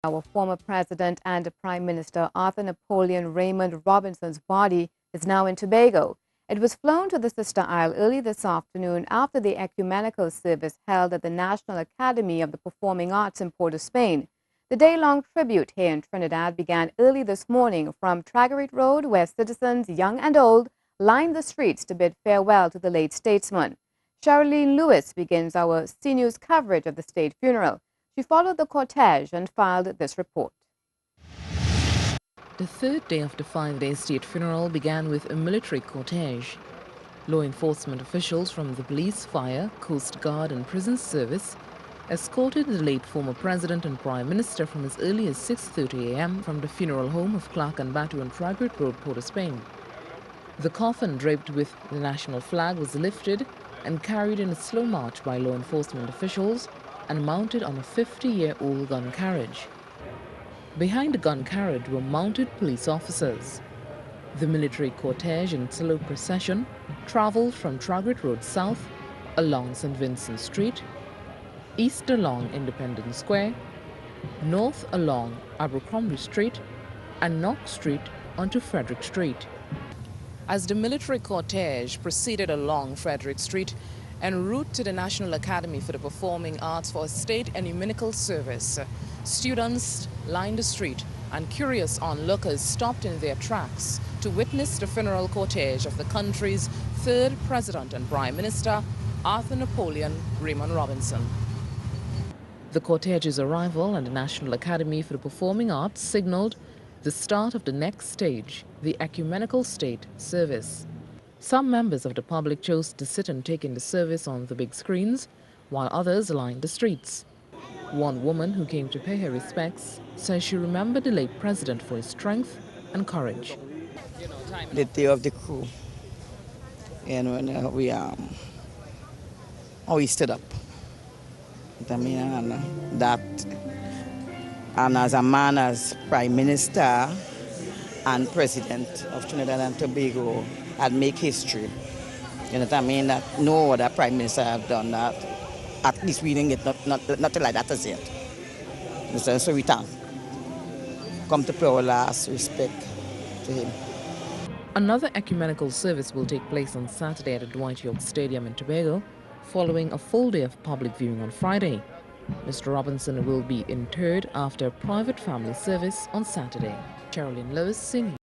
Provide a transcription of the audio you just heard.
Our former president and Prime Minister Arthur Napoleon Raymond Robinson's body is now in Tobago. It was flown to the Sister Isle early this afternoon after the ecumenical service held at the National Academy of the Performing Arts in Port of Spain. The day-long tribute here in Trinidad began early this morning from Tragarete Road, where citizens, young and old, lined the streets to bid farewell to the late statesman. Sherilyn Lewis begins our CNews coverage of the state funeral. She followed the cortege and filed this report. The third day of the five-day state funeral began with a military cortege. Law enforcement officials from the police, fire, coast guard and prison service escorted the late former president and prime minister from as early as 6:30 a.m. from the funeral home of Clark and Batu on Tragarete Road, Port of Spain. The coffin draped with the national flag was lifted and carried in a slow march by law enforcement officials and mounted on a 50-year-old gun carriage. Behind the gun carriage were mounted police officers. The military cortege in slow procession traveled from Tragarete Road south along St. Vincent Street, east along Independence Square, north along Abercrombie Street, and Knox Street onto Frederick Street. As the military cortege proceeded along Frederick Street en route to the National Academy for the Performing Arts for a state ecumenical service, students lined the street and curious onlookers stopped in their tracks to witness the funeral cortege of the country's third president and prime minister, Arthur Napoleon Raymond Robinson. The cortege's arrival at the National Academy for the Performing Arts signaled the start of the next stage, the ecumenical state service. Some members of the public chose to sit and take in the service on the big screens, while others lined the streets. One woman who came to pay her respects says she remembered the late president for his strength and courage. The day of the crew, and when we stood up. I mean, and as a man, as Prime Minister and President of Trinidad and Tobago, I'd make history. You know what I mean? That no other Prime Minister have done that. At least we didn't get nothing like that as yet. So we thank. Come to pay our last respect to him. Another ecumenical service will take place on Saturday at the Dwight York Stadium in Tobago, following a full day of public viewing on Friday. Mr. Robinson will be interred after a private family service on Saturday. Sherilyn Lewis, CNews.